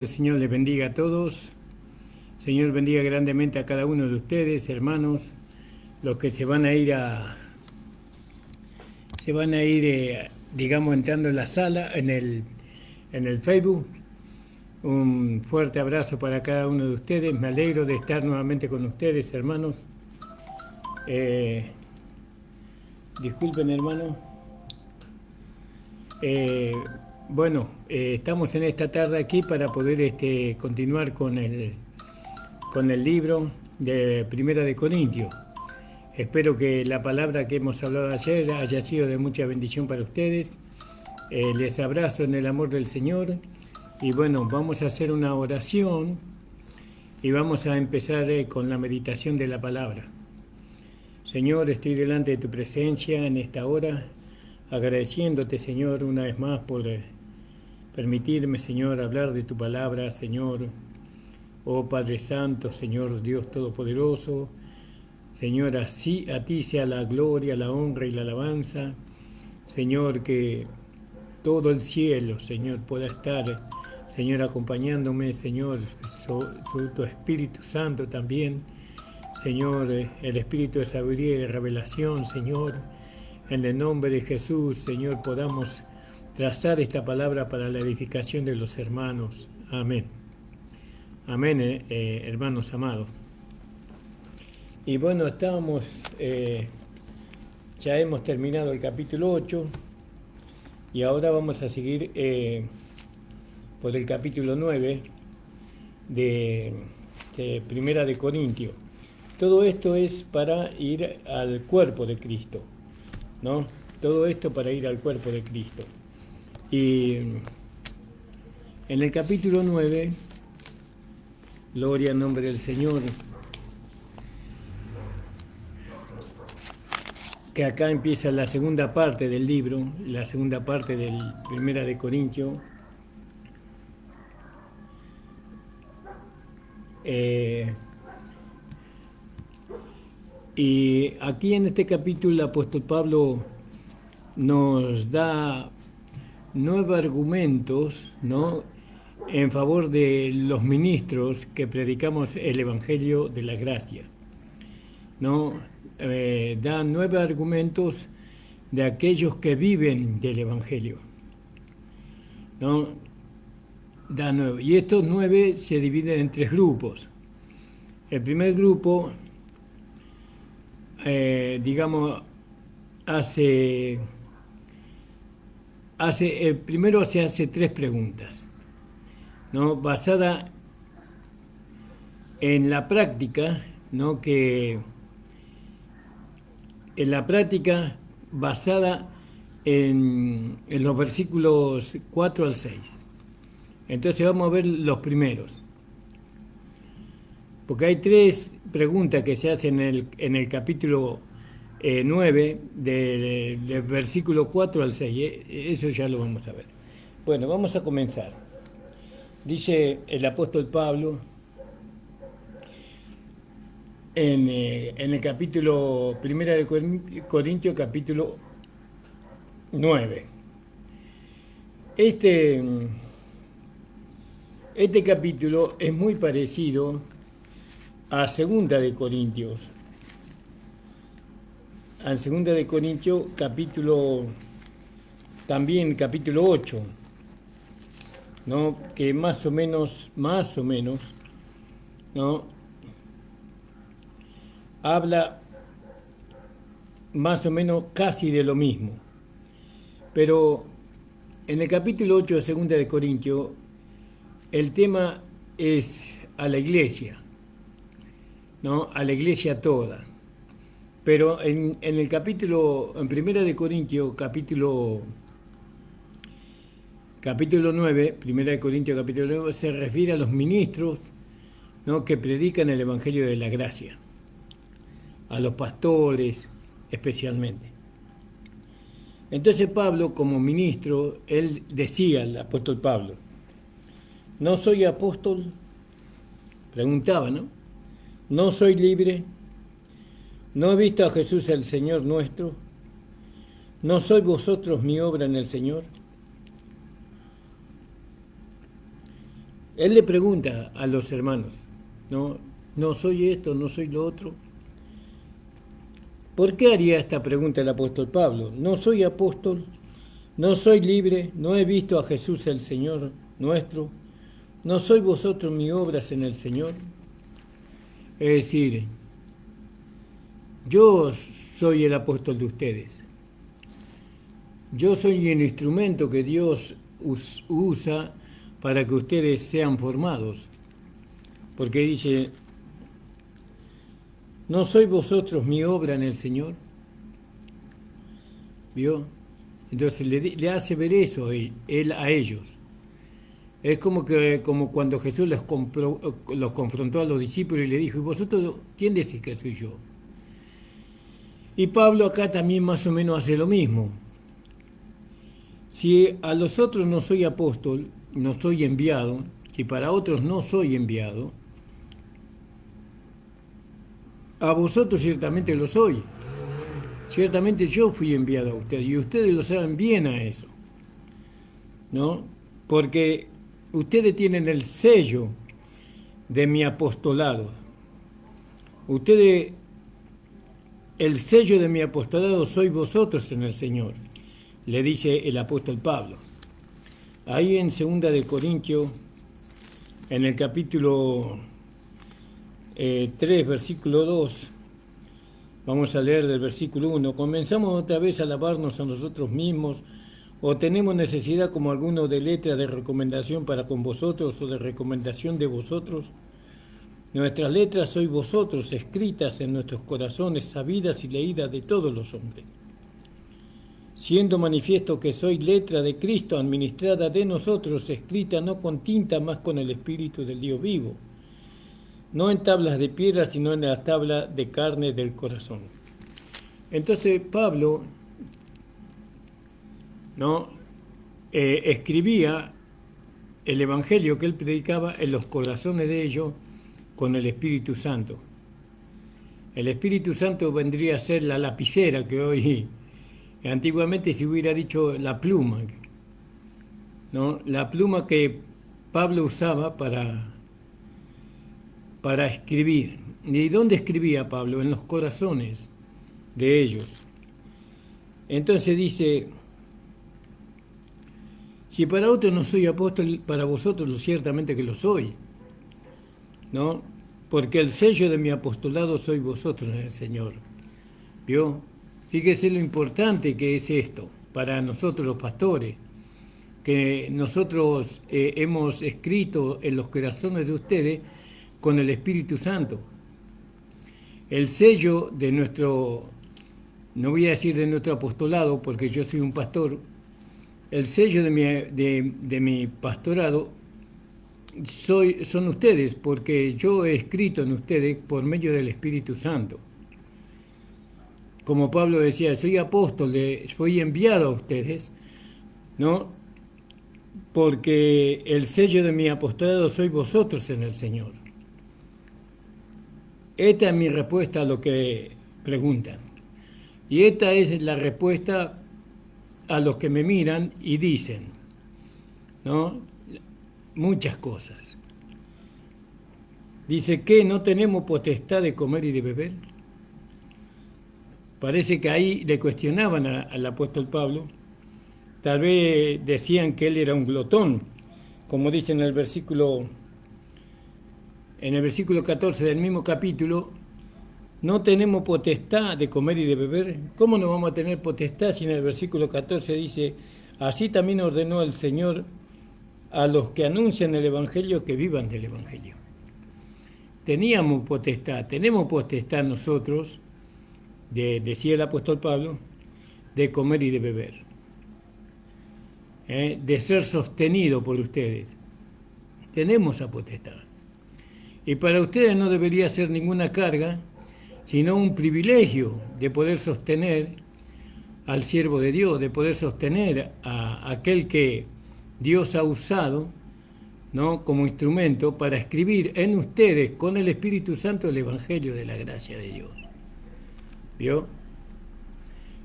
El Señor les bendiga a todos. Señor bendiga grandemente a cada uno de ustedes, hermanos, los que digamos, entrando en la sala, en el Facebook. Un fuerte abrazo para cada uno de ustedes. Me alegro de estar nuevamente con ustedes, hermanos. Disculpen, hermanos. Estamos en esta tarde aquí para poder continuar con el libro de Primera de Corintios. Espero que la palabra que hemos hablado ayer haya sido de mucha bendición para ustedes. Les abrazo en el amor del Señor. Y bueno, vamos a hacer una oración y vamos a empezar con la meditación de la palabra. Señor, estoy delante de tu presencia en esta hora, agradeciéndote, Señor, una vez más por permitirme, Señor, hablar de tu palabra, Señor. Oh Padre Santo, Señor Dios Todopoderoso, Señor, así a ti sea la gloria, la honra y la alabanza. Señor, que todo el cielo, Señor, pueda estar, Señor, acompañándome, Señor, tu Espíritu Santo también. Señor, el Espíritu de sabiduría y de revelación, Señor, en el nombre de Jesús, Señor, podamos trazar esta palabra para la edificación de los hermanos. Amén. Amén, hermanos amados. Y bueno, ya hemos terminado el capítulo 8 y ahora vamos a seguir por el capítulo 9 de Primera de Corintios. Todo esto es para ir al cuerpo de Cristo, ¿no? Todo esto para ir al cuerpo de Cristo. Y en el capítulo 9, gloria al nombre del Señor, que acá empieza la segunda parte del libro, la segunda parte del Primera de Corintios. Y aquí en este capítulo el apóstol Pablo nos da 9 argumentos, ¿no?, en favor de los ministros que predicamos el Evangelio de la Gracia, ¿no? Da 9 argumentos de aquellos que viven del Evangelio, ¿no? Da 9. Y estos 9 se dividen en 3 grupos. El primer grupo, digamos, primero se hace 3 preguntas, ¿no?, basada en la práctica, ¿no?, que en la práctica basada en los versículos 4 al 6. Entonces vamos a ver los primeros, porque hay 3 preguntas que se hacen en el capítulo 9, de versículo 4 al 6. Eso ya lo vamos a ver. Bueno, vamos a comenzar. Dice el apóstol Pablo en el capítulo 1 de Corintios, capítulo 9. Este capítulo es muy parecido a 2 de Corintios. A 2 de Corintios, también capítulo 8, ¿no?, que más o menos, ¿no?, habla más o menos casi de lo mismo. Pero en el capítulo 8 de 2 de Corintios, el tema es a la iglesia, ¿no?, a la iglesia toda. Pero en 1 de Corintios, capítulo 9, 1 de Corintios capítulo 9, se refiere a los ministros, ¿no?, que predican el Evangelio de la Gracia, a los pastores especialmente. Entonces Pablo, como ministro, él decía, el apóstol Pablo, ¿no soy apóstol? Preguntaba, ¿no? ¿No soy libre? ¿No he visto a Jesús el Señor nuestro? ¿No sois vosotros mi obra en el Señor? Él le pregunta a los hermanos, ¿no? No soy esto, no soy lo otro. ¿Por qué haría esta pregunta el apóstol Pablo? No soy apóstol, no soy libre, no he visto a Jesús el Señor nuestro, no sois vosotros mis obras en el Señor. Es decir, yo soy el apóstol de ustedes. Yo soy el instrumento que Dios usa para que ustedes sean formados. Porque dice, ¿no sois vosotros mi obra en el Señor? ¿Vio? Entonces le hace ver eso él a ellos. Es como cuando Jesús los confrontó a los discípulos y le dijo, ¿y vosotros quién decís que soy yo? Y Pablo acá también más o menos hace lo mismo. Si a los otros no soy apóstol, no soy enviado, si para otros no soy enviado, a vosotros ciertamente lo soy. Ciertamente yo fui enviado a ustedes y ustedes lo saben bien a eso, ¿no? Porque ustedes tienen el sello de mi apostolado. El sello de mi apostolado sois vosotros en el Señor, le dice el apóstol Pablo. Ahí en 2 de Corintios, en el capítulo 3, versículo 2, vamos a leer del versículo 1. ¿Comenzamos otra vez a alabarnos a nosotros mismos o tenemos necesidad como alguno de letra de recomendación para con vosotros o de recomendación de vosotros? Nuestras letras sois vosotros, escritas en nuestros corazones, sabidas y leídas de todos los hombres. Siendo manifiesto que sois letra de Cristo, administrada de nosotros, escrita no con tinta, más con el Espíritu del Dios vivo, no en tablas de piedra, sino en la tabla de carne del corazón. Entonces Pablo, ¿no? Escribía el Evangelio que él predicaba en los corazones de ellos con el Espíritu Santo. El Espíritu Santo vendría a ser la lapicera que hoy, antiguamente se hubiera dicho la pluma, ¿no? La pluma que Pablo usaba para escribir. ¿Y dónde escribía Pablo? En los corazones de ellos. Entonces dice, si para otros no soy apóstol, para vosotros ciertamente que lo soy, ¿no? Porque el sello de mi apostolado sois vosotros en el Señor. ¿Vio? Fíjese lo importante que es esto para nosotros los pastores, que nosotros hemos escrito en los corazones de ustedes con el Espíritu Santo. El sello de nuestro, no voy a decir de nuestro apostolado, porque yo soy un pastor, el sello de mi pastorado son ustedes, porque yo he escrito en ustedes por medio del Espíritu Santo. Como Pablo decía, soy apóstol, soy enviado a ustedes, ¿no? Porque el sello de mi apostolado sois vosotros en el Señor. Esta es mi respuesta a lo que preguntan. Y esta es la respuesta a los que me miran y dicen, ¿no? Muchas cosas. Dice que no tenemos potestad de comer y de beber. Parece que ahí le cuestionaban al apóstol Pablo. Tal vez decían que él era un glotón, como dice en el versículo 14 del mismo capítulo. No tenemos potestad de comer y de beber. ¿Cómo no vamos a tener potestad si en el versículo 14 dice, así también ordenó el Señor a los que anuncian el Evangelio que vivan del Evangelio? Tenemos potestad nosotros, decía el apóstol Pablo, de comer y de beber, de ser sostenido por ustedes. Tenemos esa potestad. Y para ustedes no debería ser ninguna carga, sino un privilegio de poder sostener al siervo de Dios, de poder sostener a aquel que Dios ha usado, ¿no?, como instrumento para escribir en ustedes con el Espíritu Santo el Evangelio de la gracia de Dios. ¿Vio?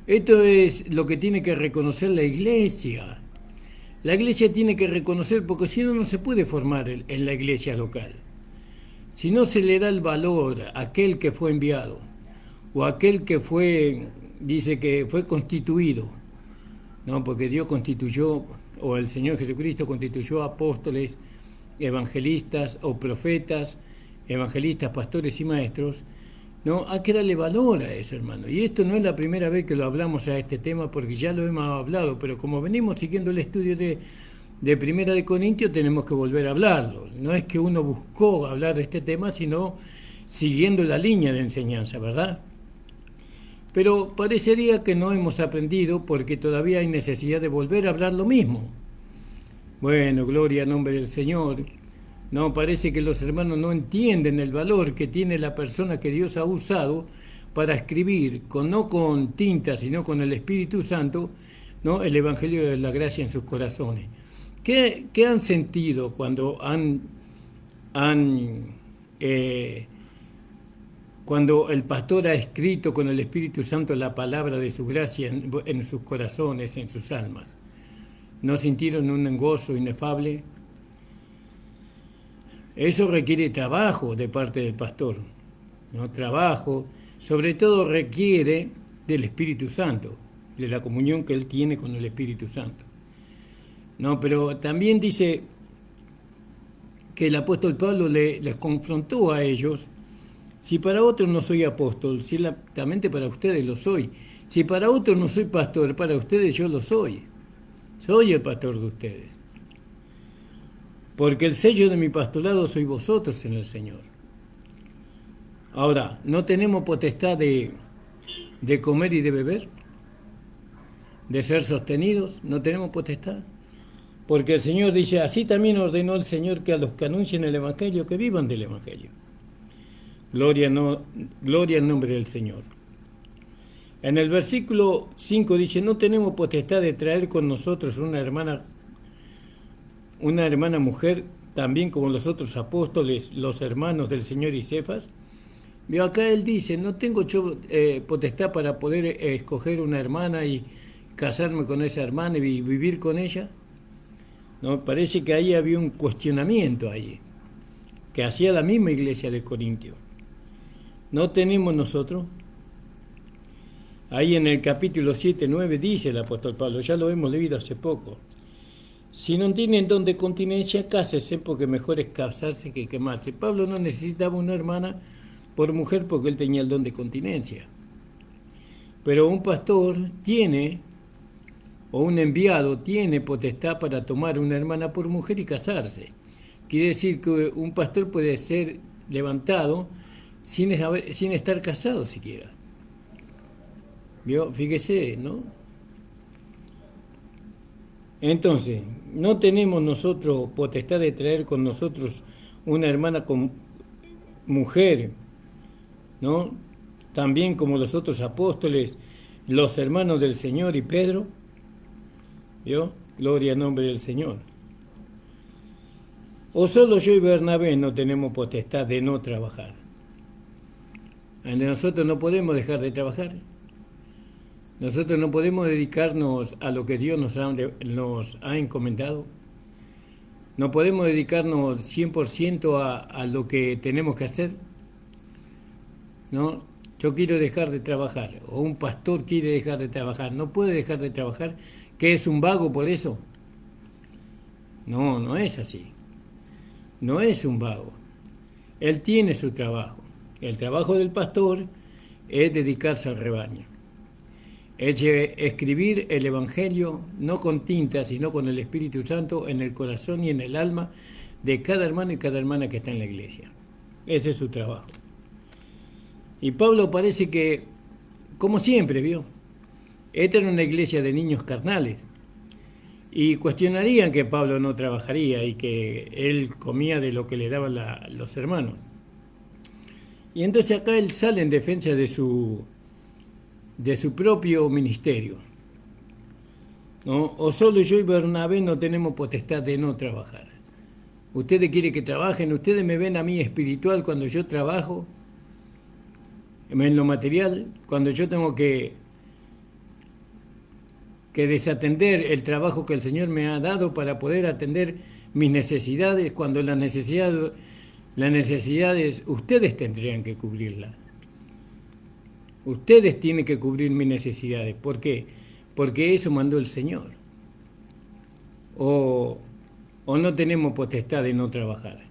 Esto es lo que tiene que reconocer la Iglesia. La iglesia tiene que reconocer, porque si no, no se puede formar en la iglesia local. Si no se le da el valor a aquel que fue enviado, o a aquel que fue, dice que fue constituido, ¿no? Porque Dios constituyó, o el Señor Jesucristo constituyó apóstoles, evangelistas o profetas, evangelistas, pastores y maestros, ¿no? Hay que darle valor a eso, hermano. Y esto no es la primera vez que lo hablamos a este tema, porque ya lo hemos hablado, pero como venimos siguiendo el estudio de Primera de Corintios, tenemos que volver a hablarlo. No es que uno buscó hablar de este tema, sino siguiendo la línea de enseñanza, ¿verdad? Pero parecería que no hemos aprendido, porque todavía hay necesidad de volver a hablar lo mismo. Bueno, gloria al nombre del Señor. No, parece que los hermanos no entienden el valor que tiene la persona que Dios ha usado para escribir, no con tinta, sino con el Espíritu Santo, ¿no? El Evangelio de la Gracia en sus corazones. ¿Qué han sentido cuando cuando el pastor ha escrito con el Espíritu Santo la palabra de su gracia en sus corazones, en sus almas? ¿No sintieron un gozo inefable? Eso requiere trabajo de parte del pastor, ¿no? Trabajo, sobre todo requiere del Espíritu Santo, de la comunión que él tiene con el Espíritu Santo. No, pero también dice que el apóstol Pablo les confrontó a ellos: si para otros no soy apóstol, ciertamente para ustedes lo soy. Si para otros no soy pastor, para ustedes yo lo soy. Soy el pastor de ustedes. Porque el sello de mi pastorado sois vosotros en el Señor. Ahora, ¿no tenemos potestad de comer y de beber? ¿De ser sostenidos? ¿No tenemos potestad? Porque el Señor dice: así también ordenó el Señor que a los que anuncien el Evangelio, que vivan del Evangelio. Gloria al nombre del Señor. En el versículo 5 dice: no tenemos potestad de traer con nosotros una hermana mujer, también como los otros apóstoles, los hermanos del Señor y Cefas. Veo acá él dice: no tengo yo potestad para poder escoger una hermana y casarme con esa hermana y vivir con ella. No, parece que ahí había un cuestionamiento ahí, que hacía la misma iglesia de Corintio. ¿No tenemos nosotros? Ahí en el capítulo 7, 9 dice el apóstol Pablo, ya lo hemos leído hace poco: si no tienen don de continencia, cásese, porque mejor es casarse que quemarse. Pablo no necesitaba una hermana por mujer porque él tenía el don de continencia. Pero un pastor tiene, o un enviado tiene potestad para tomar una hermana por mujer y casarse. Quiere decir que un pastor puede ser levantado sin estar casado siquiera. ¿Vio? Fíjese, ¿no? Entonces, no tenemos nosotros potestad de traer con nosotros una hermana con mujer, ¿no? También como los otros apóstoles, los hermanos del Señor y Pedro. ¿Vio? Gloria al nombre del Señor. O solo yo y Bernabé no tenemos potestad de no trabajar. Nosotros no podemos dejar de trabajar. Nosotros no podemos dedicarnos a lo que Dios nos ha encomendado. No podemos dedicarnos 100% a lo que tenemos que hacer. ¿No? Yo quiero dejar de trabajar, o un pastor quiere dejar de trabajar. No puede dejar de trabajar, que es un vago por eso. No, no es así. No es un vago. Él tiene su trabajo. El trabajo del pastor es dedicarse al rebaño. Es escribir el Evangelio no con tinta, sino con el Espíritu Santo en el corazón y en el alma de cada hermano y cada hermana que está en la iglesia. Ese es su trabajo. Y Pablo parece que, como siempre, ¿vio? Esta era una iglesia de niños carnales. Y cuestionarían que Pablo no trabajaría y que él comía de lo que le daban los hermanos. Y entonces acá él sale en defensa de su propio ministerio, ¿no? O solo yo y Bernabé no tenemos potestad de no trabajar. Ustedes quieren que trabajen, ustedes me ven a mí espiritual cuando yo trabajo, en lo material, cuando yo tengo que que desatender el trabajo que el Señor me ha dado para poder atender mis necesidades, cuando las necesidades ustedes tendrían que cubrirlas. Ustedes tienen que cubrir mis necesidades. ¿Por qué? Porque eso mandó el Señor. O no tenemos potestad de no trabajar.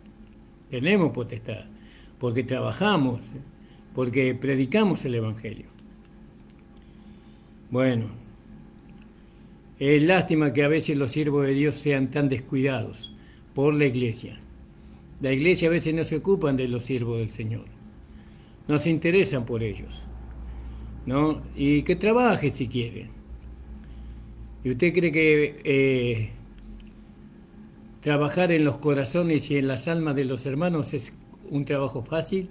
Tenemos potestad, porque trabajamos, porque predicamos el Evangelio. Bueno, es lástima que a veces los siervos de Dios sean tan descuidados por la iglesia. La iglesia a veces no se ocupan de los siervos del Señor, no se interesan por ellos, ¿no? Y que trabaje si quiere. ¿Y usted cree que trabajar en los corazones y en las almas de los hermanos es un trabajo fácil?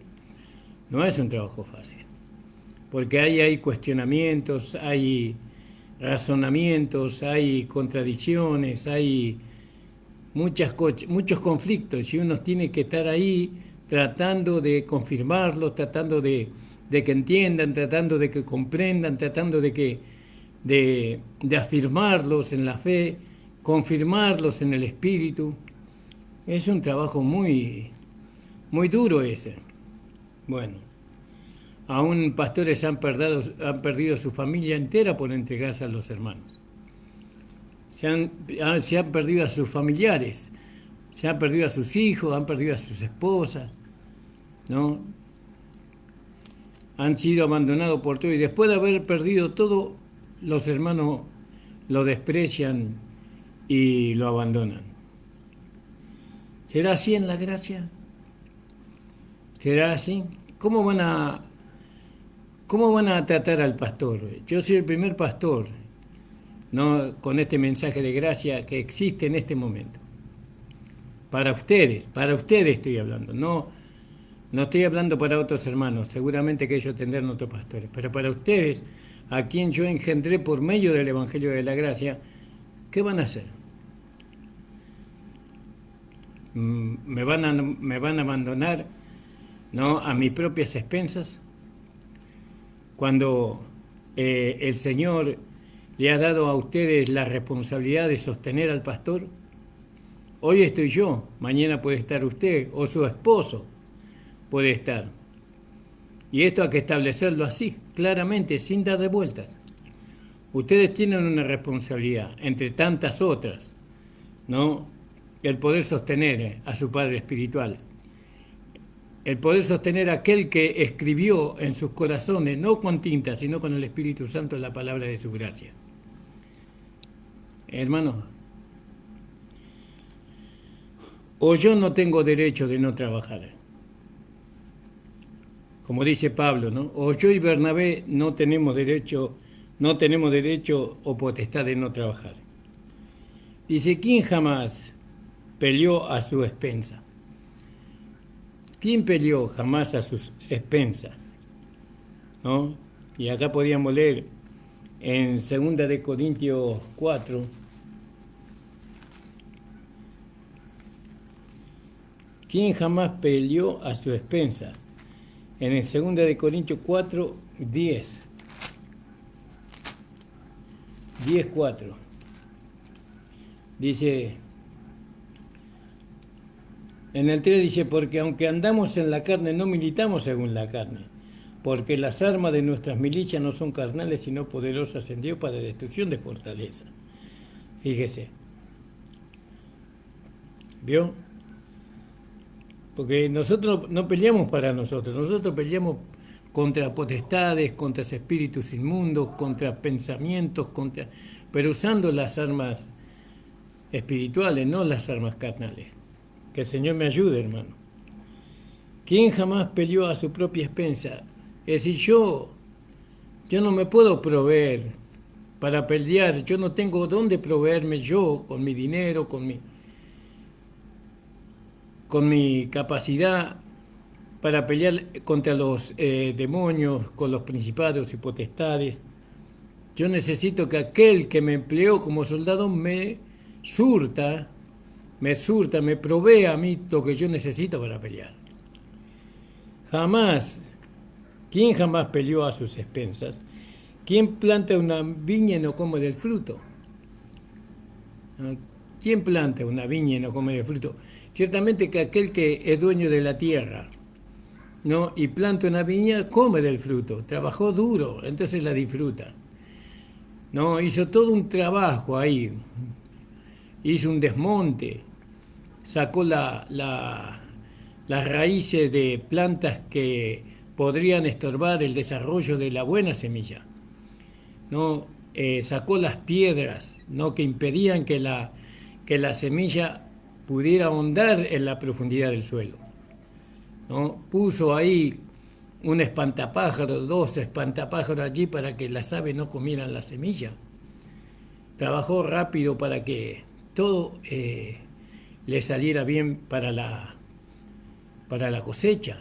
No es un trabajo fácil, porque ahí hay cuestionamientos, hay razonamientos, hay contradicciones, hay muchos conflictos, y uno tiene que estar ahí tratando de confirmarlos, tratando de que entiendan, tratando de que comprendan, tratando de afirmarlos en la fe, confirmarlos en el espíritu. Es un trabajo muy, muy duro ese. Bueno, aún pastores han perdido su familia entera por entregarse a los hermanos. Se han perdido a sus familiares, se han perdido a sus hijos, han perdido a sus esposas, ¿no? Han sido abandonados por todo, y después de haber perdido todo, los hermanos lo desprecian y lo abandonan. ¿Será así en la gracia? ¿Será así? ¿Cómo van a tratar al pastor? Yo soy el primer pastor, ¿no?, con este mensaje de gracia que existe en este momento. Para ustedes estoy hablando, no estoy hablando para otros hermanos, seguramente que ellos tendrán otros pastores, pero para ustedes, a quien yo engendré por medio del Evangelio de la Gracia, ¿qué van a hacer? ¿Me van a abandonar, ¿no?, a mis propias expensas? Cuando el Señor le ha dado a ustedes la responsabilidad de sostener al pastor. Hoy estoy yo, mañana puede estar usted o su esposo puede estar. Y esto hay que establecerlo así, claramente, sin dar de vueltas. Ustedes tienen una responsabilidad, entre tantas otras, ¿no?, el poder sostener a su Padre espiritual, el poder sostener a aquel que escribió en sus corazones, no con tinta, sino con el Espíritu Santo, la palabra de su gracia. Hermanos, o yo no tengo derecho de no trabajar, como dice Pablo, ¿no? O yo y Bernabé no tenemos derecho o potestad de no trabajar. Dice, ¿quién jamás peleó a su expensa? ¿Quién peleó jamás a sus expensas? ¿No? Y acá podíamos leer en 2 de Corintios 4, ¿quién jamás peleó a su expensa? En el 2 de Corintios 4, 10:4. Dice, en el 3 dice, porque aunque andamos en la carne, no militamos según la carne, porque las armas de nuestras milicias no son carnales, sino poderosas en Dios para destrucción de fortaleza. Fíjese. ¿Vio? Porque nosotros no peleamos para nosotros peleamos contra potestades, contra espíritus inmundos, contra pensamientos, pero usando las armas espirituales, no las armas carnales. Que el Señor me ayude, hermano. ¿Quién jamás peleó a su propia expensa? Es decir, yo no me puedo proveer para pelear, yo no tengo dónde proveerme yo con mi dinero, con mi capacidad para pelear contra los demonios, con los principados y potestades. Yo necesito que aquel que me empleó como soldado me surta, me provea a mí lo que yo necesito para pelear. ¿Quién jamás peleó a sus expensas? ¿Quién planta una viña y no come del fruto? ¿No? ¿Quién planta una viña y no come del fruto? Ciertamente que aquel que es dueño de la tierra, ¿no? Y planta una viña, come del fruto. Trabajó duro, entonces la disfruta. ¿No? Hizo todo un trabajo ahí. Hizo un desmonte. Sacó las raíces de plantas que podrían estorbar el desarrollo de la buena semilla. ¿No? Sacó las piedras, ¿no? Que impedían que la semilla pudiera ahondar en la profundidad del suelo, ¿no? Puso ahí un espantapájaro, 2 espantapájaros allí para que las aves no comieran la semilla. Trabajó rápido para que todo le saliera bien para la cosecha.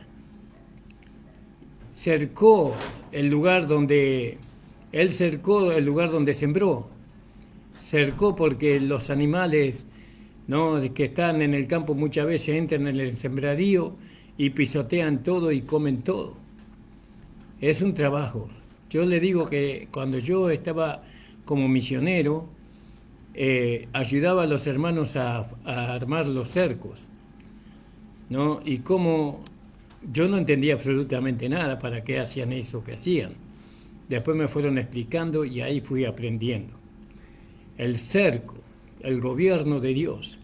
Él cercó el lugar donde sembró. Cercó porque los animales, ¿no?, que están en el campo muchas veces entran en el sembrarío y pisotean todo y comen todo. Es un trabajo. Yo le digo que cuando yo estaba como misionero, ayudaba a los hermanos a armar los cercos, ¿no? Y como yo no entendía absolutamente nada para qué hacían eso que hacían. Después me fueron explicando y ahí fui aprendiendo. El cerco, el gobierno de Dios.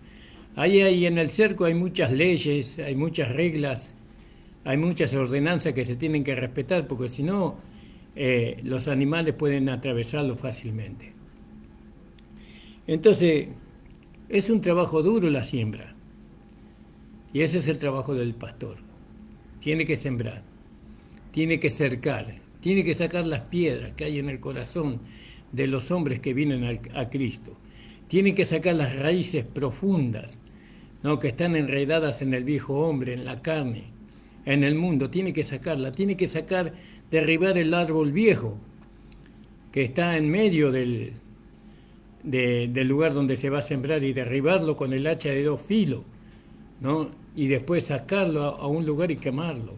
Ahí en el cerco hay muchas leyes, hay muchas reglas, hay muchas ordenanzas que se tienen que respetar, porque si no, los animales pueden atravesarlo fácilmente. Entonces, es un trabajo duro la siembra. Y ese es el trabajo del pastor. Tiene que sembrar, tiene que cercar, tiene que sacar las piedras que hay en el corazón de los hombres que vienen a Cristo. Tiene que sacar las raíces profundas, ¿no?, que están enredadas en el viejo hombre, en la carne, en el mundo. Tiene que sacarla, tiene que derribar el árbol viejo que está en medio del lugar donde se va a sembrar y derribarlo con el hacha de 2 filos, ¿no? Y después sacarlo a un lugar y quemarlo,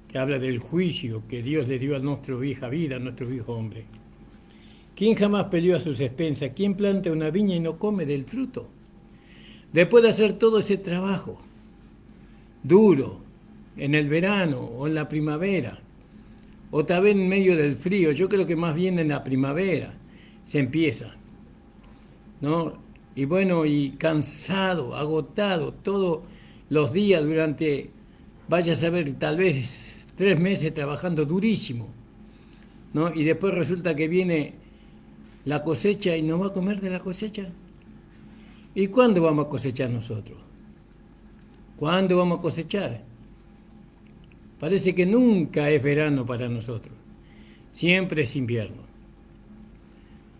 que habla del juicio que Dios le dio a nuestra vieja vida, a nuestro viejo hombre. ¿Quién jamás peleó a sus expensas? ¿Quién planta una viña y no come del fruto? Después de hacer todo ese trabajo duro, en el verano o en la primavera, o tal vez en medio del frío, yo creo que más bien en la primavera se empieza, ¿no? Y bueno, y cansado, agotado, todos los días durante, vaya a saber, tal vez 3 meses trabajando durísimo, ¿no? Y después resulta que viene la cosecha y no va a comer de la cosecha. ¿Y cuándo vamos a cosechar nosotros? ¿Cuándo vamos a cosechar? Parece que nunca es verano para nosotros. Siempre es invierno.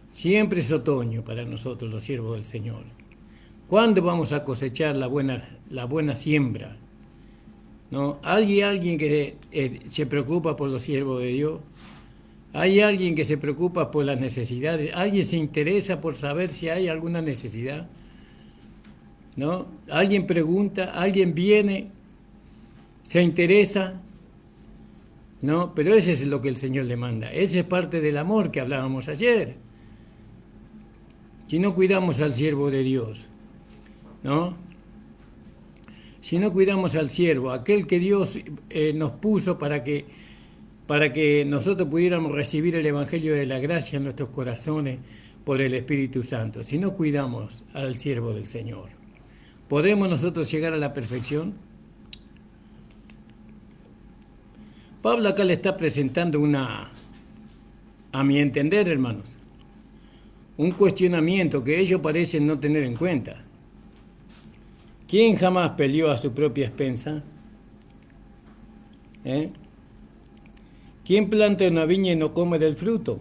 Siempre es otoño para nosotros, los siervos del Señor. ¿Cuándo vamos a cosechar la buena siembra? ¿No? ¿Hay alguien que se preocupa por los siervos de Dios? ¿Hay alguien que se preocupa por las necesidades? ¿Alguien se interesa por saber si hay alguna necesidad? ¿No? ¿Alguien pregunta? ¿Alguien viene? ¿Se interesa? ¿No? Pero ese es lo que el Señor le manda. Ese es parte del amor que hablábamos ayer. Si no cuidamos al siervo de Dios, ¿no? Si no cuidamos al siervo, aquel que Dios nos puso para que nosotros pudiéramos recibir el Evangelio de la gracia en nuestros corazones por el Espíritu Santo. Si no cuidamos al siervo del Señor, ¿podemos nosotros llegar a la perfección? Pablo acá le está presentando a mi entender, hermanos, un cuestionamiento que ellos parecen no tener en cuenta. ¿Quién jamás peleó a su propia expensa? ¿Quién planta una viña y no come del fruto?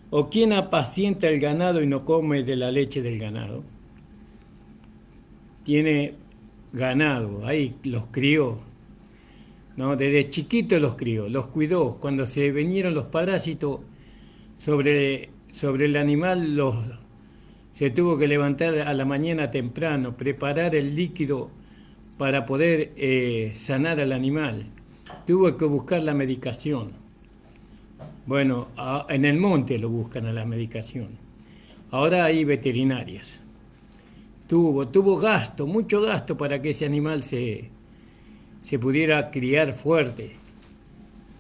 ¿O quién apacienta el ganado y no come de la leche del ganado? Tiene ganado, ahí los crió, ¿no? Desde chiquito los crió, los cuidó. Cuando se vinieron los parásitos sobre el animal, se tuvo que levantar a la mañana temprano, preparar el líquido para poder sanar al animal. Tuvo que buscar la medicación. Bueno, en el monte lo buscan a la medicación. Ahora hay veterinarias. Tuvo gasto, mucho gasto para que ese animal se pudiera criar fuerte,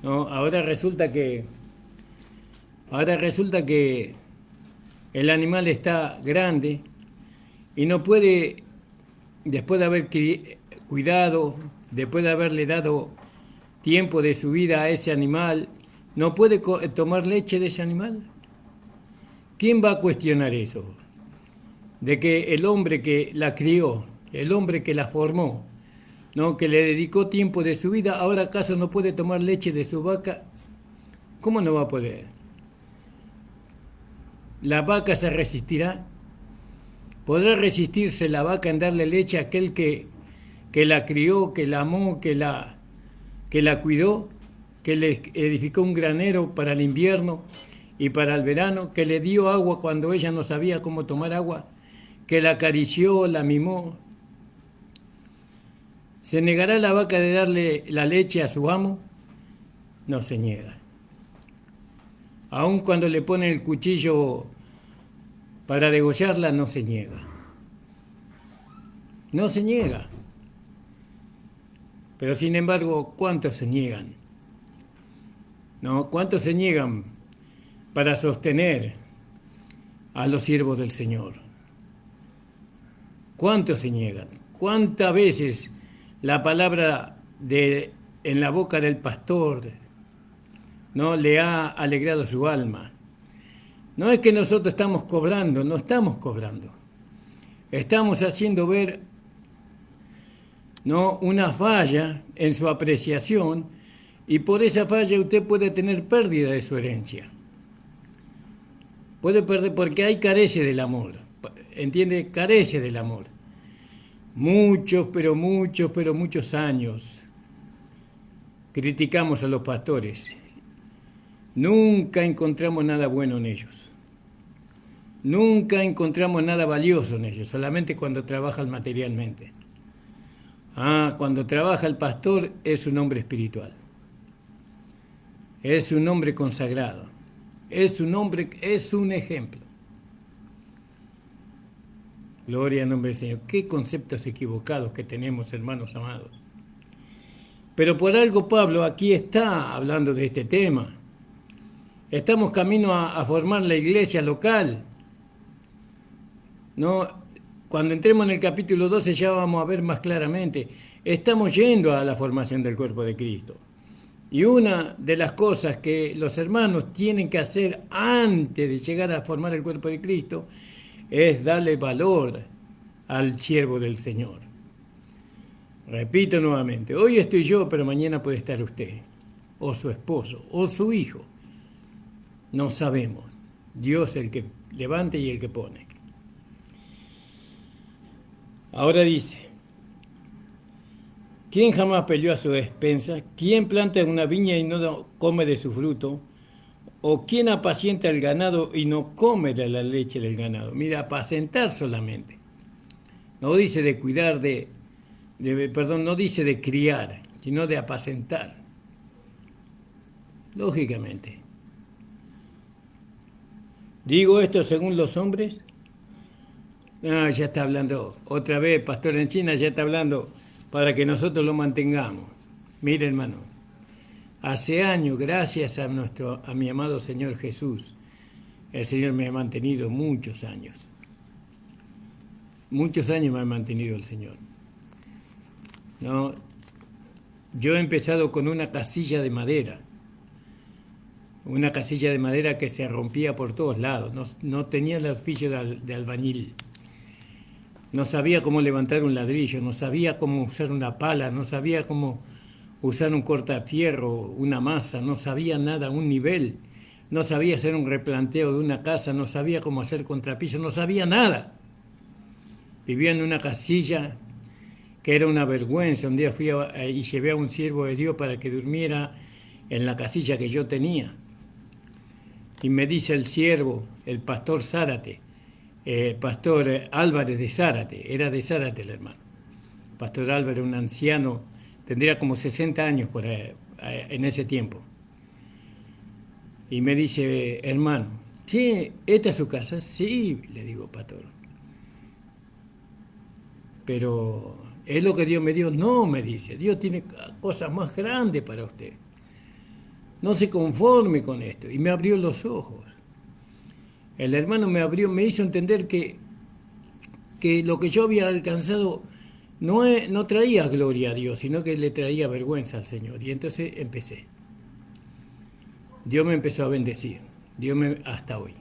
¿no? Ahora resulta que el animal está grande y no puede, después de haber cuidado, después de haberle dado tiempo de su vida a ese animal, no puede tomar leche de ese animal. ¿Quién va a cuestionar eso? De que el hombre que la crió, el hombre que la formó, ¿no? Que le dedicó tiempo de su vida, ahora acaso no puede tomar leche de su vaca. ¿Cómo no va a poder? ¿La vaca se resistirá? ¿Podrá resistirse la vaca en darle leche a aquel que la crió, que la amó, que la cuidó, que le edificó un granero para el invierno y para el verano, que le dio agua cuando ella no sabía cómo tomar agua, que la acarició, la mimó? ¿Se negará la vaca de darle la leche a su amo? No se niega. Aun cuando le pone el cuchillo para degollarla, no se niega. No se niega. Pero sin embargo, ¿cuántos se niegan? ¿No? ¿Cuántos se niegan para sostener a los siervos del Señor? ¿Cuántos se niegan? ¿Cuántas veces la palabra en la boca del pastor, ¿no?, le ha alegrado su alma? No es que nosotros estamos cobrando, no estamos cobrando. Estamos haciendo ver, ¿no?, una falla en su apreciación, y por esa falla usted puede tener pérdida de su herencia. Puede perder porque ahí carece del amor. ¿Entiende? Carece del amor. Muchos años criticamos a los pastores. Nunca encontramos nada bueno en ellos. Nunca encontramos nada valioso en ellos, solamente cuando trabajan materialmente. Cuando trabaja el pastor es un hombre espiritual. Es un hombre consagrado. Es un ejemplo. Gloria al nombre del Señor. Qué conceptos equivocados que tenemos, hermanos amados. Pero por algo Pablo aquí está hablando de este tema. Estamos camino a formar la iglesia local, ¿no? Cuando entremos en el capítulo 12 ya vamos a ver más claramente. Estamos yendo a la formación del cuerpo de Cristo. Y una de las cosas que los hermanos tienen que hacer antes de llegar a formar el cuerpo de Cristo es darle valor al siervo del Señor. Repito nuevamente, hoy estoy yo, pero mañana puede estar usted, o su esposo, o su hijo. No sabemos. Dios es el que levanta y el que pone. Ahora dice, ¿quién jamás peleó a su despensa? ¿Quién planta una viña y no come de su fruto? ¿O quién apacienta el ganado y no come de la leche del ganado? Mira, apacentar solamente. No dice de cuidar, no dice de criar, sino de apacentar. Lógicamente. ¿Digo esto según los hombres? Ya está hablando, otra vez, Pastor Encina ya está hablando para que nosotros lo mantengamos. Mire, hermano, hace años, gracias a mi amado Señor Jesús, el Señor me ha mantenido muchos años. Muchos años me ha mantenido el Señor. ¿No? Yo he empezado con una casilla de madera. Una casilla de madera que se rompía por todos lados. No tenía el oficio de albañil. No sabía cómo levantar un ladrillo, no sabía cómo usar una pala, no sabía cómo usar un cortafierro, una masa, no sabía nada, un nivel. No sabía hacer un replanteo de una casa, no sabía cómo hacer contrapiso, no sabía nada. Vivía en una casilla que era una vergüenza. Un día fui y llevé a un siervo de Dios para que durmiera en la casilla que yo tenía. Y me dice el siervo, el pastor Zárate, pastor Álvarez de Zárate, era de Zárate el hermano. Pastor Álvarez, un anciano, tendría como 60 años en ese tiempo. Y me dice, hermano, ¿sí? ¿Esta es su casa? Sí, le digo, pastor. Pero es lo que Dios me dio. No, me dice, Dios tiene cosas más grandes para usted. No se conforme con esto. Y me abrió los ojos. El hermano me hizo entender que lo que yo había alcanzado no traía gloria a Dios, sino que le traía vergüenza al Señor. Y entonces empecé. Dios me empezó a bendecir. Hasta hoy.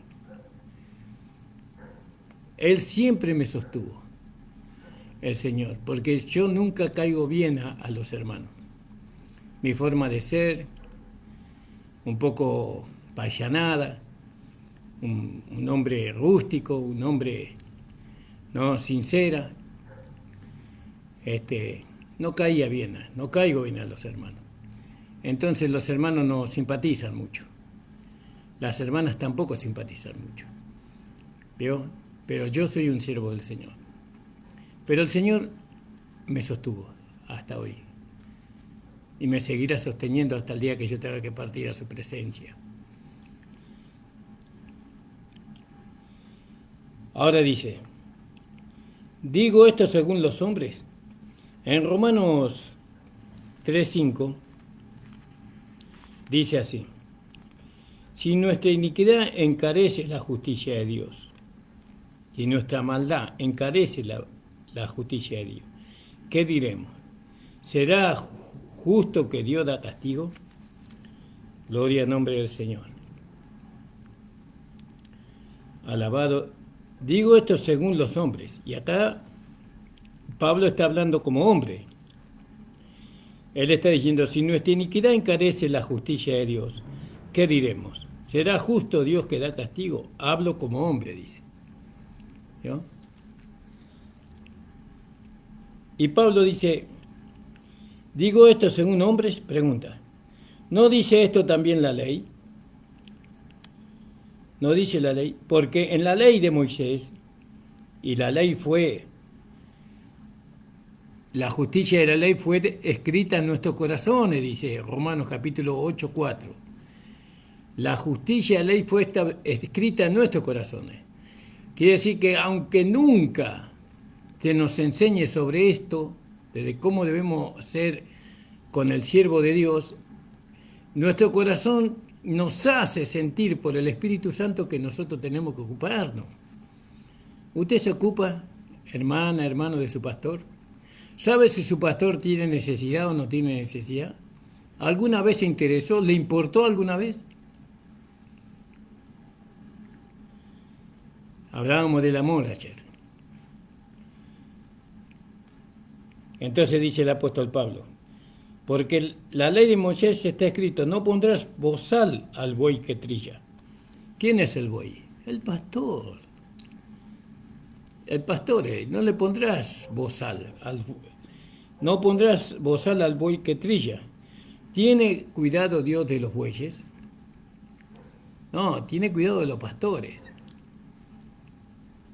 Él siempre me sostuvo, el Señor, porque yo nunca caigo bien a los hermanos. Mi forma de ser, un poco paysanada, un hombre rústico, un hombre no sincera, no caía bien, no caigo bien a los hermanos. Entonces los hermanos no simpatizan mucho. Las hermanas tampoco simpatizan mucho. ¿Vio? Pero yo soy un siervo del Señor. Pero el Señor me sostuvo hasta hoy. Y me seguirá sosteniendo hasta el día que yo tenga que partir a su presencia. Ahora dice, digo esto según los hombres. En Romanos 3:5 dice así, si nuestra iniquidad encarece la justicia de Dios, si nuestra maldad encarece la justicia de Dios, ¿qué diremos? ¿Será justo que Dios da castigo? Gloria al nombre del Señor. Alabado. Digo esto según los hombres. Y acá Pablo está hablando como hombre. Él está diciendo, si nuestra iniquidad encarece la justicia de Dios, ¿qué diremos? ¿Será justo Dios que da castigo? Hablo como hombre, dice. ¿Yo? Y Pablo dice, digo esto según hombres, pregunta, ¿no dice esto también la ley? No dice la ley, porque en la ley de Moisés, y la ley fue, la justicia de la ley fue escrita en nuestros corazones, dice Romanos capítulo 8:4. La justicia de la ley fue escrita en nuestros corazones. Quiere decir que aunque nunca se nos enseñe sobre esto, de cómo debemos ser con el siervo de Dios, nuestro corazón nos hace sentir por el Espíritu Santo que nosotros tenemos que ocuparnos. ¿Usted se ocupa, hermana, hermano, de su pastor? ¿Sabe si su pastor tiene necesidad o no tiene necesidad? ¿Alguna vez se interesó? ¿Le importó alguna vez? Hablábamos del amor ayer. Entonces dice el apóstol Pablo, porque la ley de Moisés está escrito, no pondrás bozal al buey que trilla. ¿Quién es el buey? El pastor. El pastor, no le pondrás bozal no pondrás bozal al buey que trilla. ¿Tiene cuidado Dios de los bueyes? No, tiene cuidado de los pastores,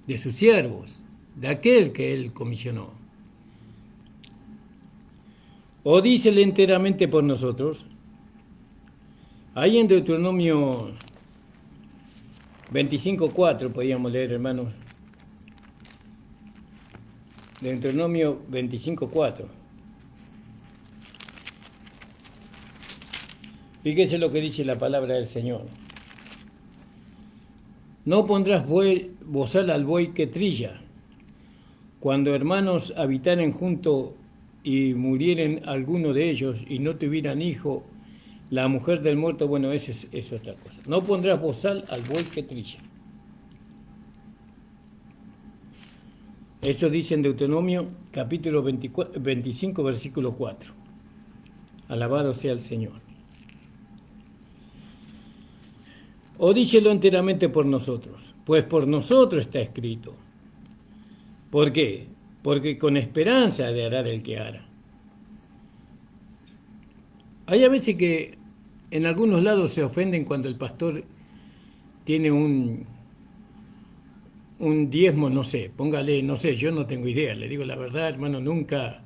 de sus siervos, de aquel que él comisionó. ¿O dícele enteramente por nosotros? Ahí en Deuteronomio 25:4 podíamos leer, hermanos. Deuteronomio 25:4. Fíjese lo que dice la palabra del Señor. No pondrás bozal al buey que trilla. Cuando hermanos habitaren junto y murieren alguno de ellos y no tuvieran hijo, la mujer del muerto, bueno, esa es otra cosa. No pondrás bozal al buey que trilla. Eso dice en Deuteronomio capítulo 25, versículo 4. Alabado sea el Señor. O dícelo enteramente por nosotros, pues por nosotros está escrito. ¿Por qué? Porque con esperanza de arar el que ara. Hay a veces que en algunos lados se ofenden cuando el pastor tiene un diezmo, no sé, póngale, no sé, yo no tengo idea, le digo la verdad, hermano, nunca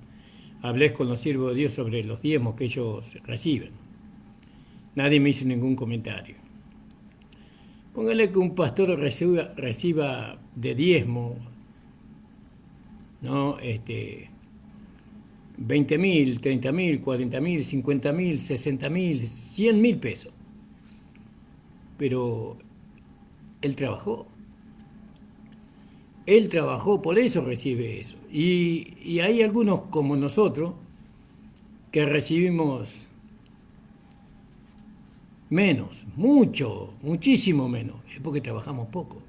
hablé con los siervos de Dios sobre los diezmos que ellos reciben. Nadie me hizo ningún comentario. Póngale que un pastor reciba de diezmo, ¿no? 20.000, 30.000, 40.000, 50.000, 60.000, 100.000 pesos. Pero él trabajó. Él trabajó, por eso recibe eso. Y hay algunos como nosotros que recibimos menos, mucho, muchísimo menos. Es porque trabajamos poco.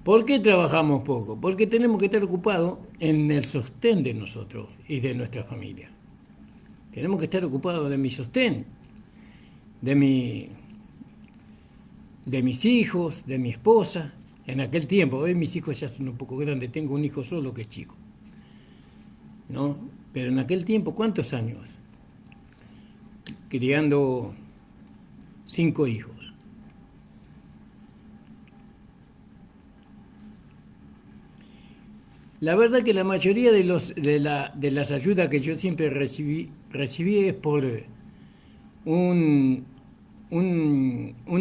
¿Por qué trabajamos poco? Porque tenemos que estar ocupados en el sostén de nosotros y de nuestra familia. Tenemos que estar ocupados de mi sostén, de mis hijos, de mi esposa. En aquel tiempo, hoy mis hijos ya son un poco grandes, tengo un hijo solo que es chico, ¿no? Pero en aquel tiempo, ¿cuántos años? Criando 5 hijos. La verdad que la mayoría de las ayudas que yo siempre recibí es por un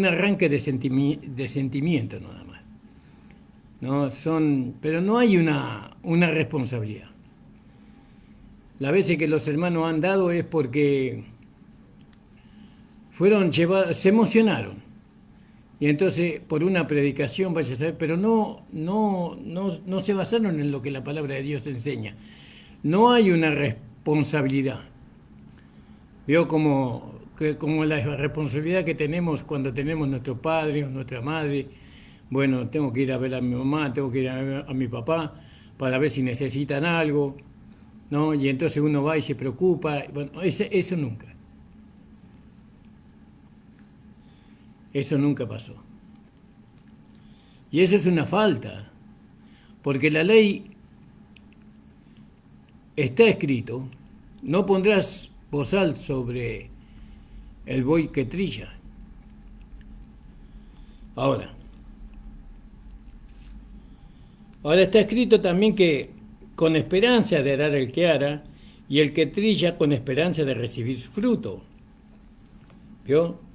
arranque de sentimiento nada más. Pero no hay una responsabilidad. Las veces que los hermanos han dado es porque fueron llevados, se emocionaron. Y entonces, por una predicación, vaya a saber, pero no se basaron en lo que la palabra de Dios enseña. No hay una responsabilidad. Veo como la responsabilidad que tenemos cuando tenemos nuestro padre o nuestra madre. Bueno, tengo que ir a ver a mi mamá, tengo que ir a ver a mi papá para ver si necesitan algo, ¿no? Y entonces uno va y se preocupa. Bueno, eso nunca. Eso nunca pasó. Y eso es una falta, porque la ley está escrito, no pondrás bozal sobre el buey que trilla. Ahora está escrito también que con esperanza de dar el que ara, y el que trilla con esperanza de recibir su fruto. ¿Vio?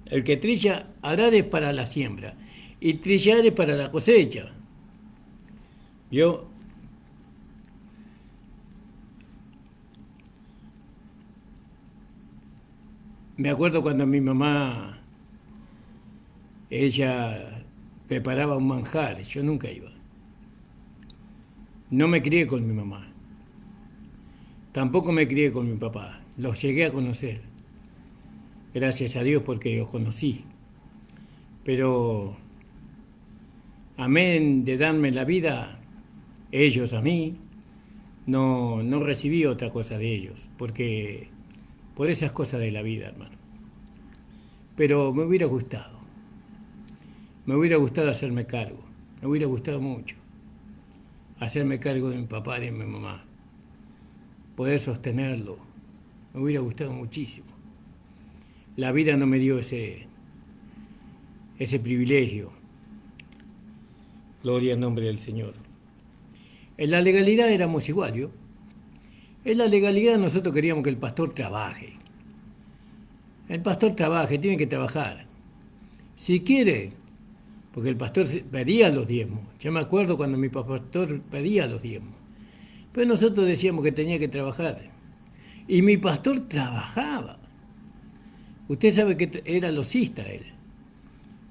El que trilla, arar es para la siembra y trillar es para la cosecha. ¿Vio? Me acuerdo cuando mi mamá, ella preparaba un manjar, yo nunca iba. No me crié con mi mamá. Tampoco me crié con mi papá. Los llegué a conocer. Gracias a Dios porque los conocí. Pero amén de darme la vida, ellos a mí, no recibí otra cosa de ellos, porque por esas cosas de la vida, hermano. Pero me hubiera gustado hacerme cargo, me hubiera gustado mucho hacerme cargo de mi papá y de mi mamá, poder sostenerlo, me hubiera gustado muchísimo. La vida no me dio ese privilegio. Gloria al nombre del Señor. En la legalidad éramos igual, ¿yo? En la legalidad nosotros queríamos que el pastor trabaje. El pastor trabaje, tiene que trabajar. Si quiere, porque el pastor pedía los diezmos. Yo me acuerdo cuando mi pastor pedía los diezmos. Pero nosotros decíamos que tenía que trabajar. Y mi pastor trabajaba. Usted sabe que era losista él.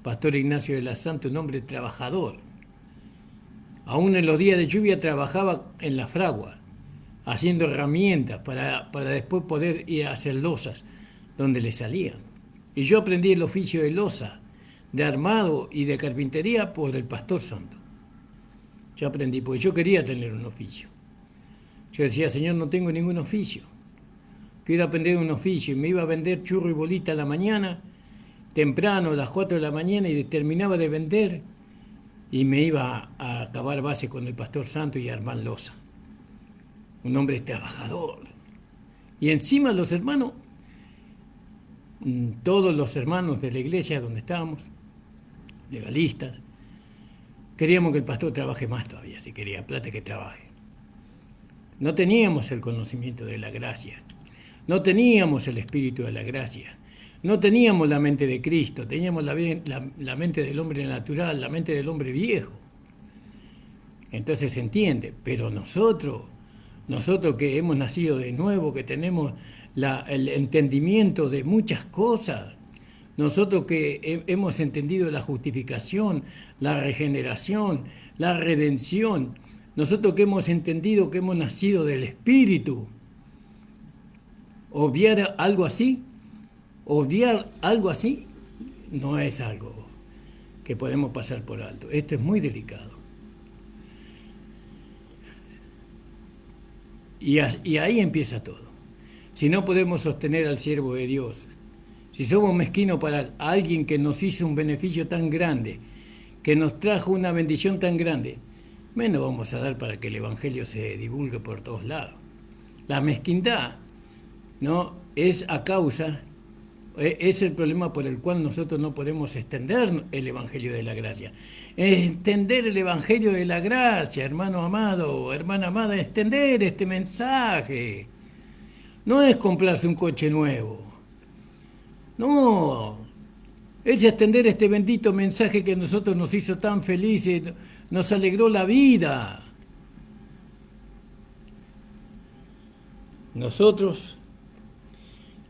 Pastor Ignacio de la Santa, un hombre trabajador. Aún en los días de lluvia trabajaba en la fragua, haciendo herramientas para después poder ir a hacer losas donde le salían. Y yo aprendí el oficio de losa, de armado y de carpintería por el Pastor Santo. Yo aprendí, porque yo quería tener un oficio. Yo decía, Señor, no tengo ningún oficio. Quiero aprender un oficio. Y me iba a vender churro y bolita a la mañana, temprano, a las 4 de la mañana, y terminaba de vender y me iba a acabar base con el Pastor Santo y a armar losa. Un hombre trabajador. Y encima los hermanos, todos los hermanos de la iglesia donde estábamos, legalistas, queríamos que el pastor trabaje más todavía, si quería plata que trabaje. No teníamos el conocimiento de la gracia, no teníamos el espíritu de la gracia, No teníamos la mente de Cristo, teníamos la mente del hombre natural, la mente del hombre viejo. Entonces se entiende, pero nosotros que hemos nacido de nuevo, que tenemos el entendimiento de muchas cosas, nosotros que hemos entendido la justificación, la regeneración, la redención, nosotros que hemos entendido que hemos nacido del Espíritu, obviar algo así no es algo que podemos pasar por alto. Esto es muy delicado. Y ahí empieza todo. Si no podemos sostener al siervo de Dios, si somos mezquinos para alguien que nos hizo un beneficio tan grande, que nos trajo una bendición tan grande, menos vamos a dar para que el Evangelio se divulgue por todos lados. La mezquindad, ¿no?, es el problema por el cual nosotros no podemos extender el Evangelio de la gracia. Extender el Evangelio de la gracia, hermano amado, hermana amada, extender este mensaje. No es comprarse un coche nuevo. No, es extender este bendito mensaje que a nosotros nos hizo tan felices, nos alegró la vida. Nosotros,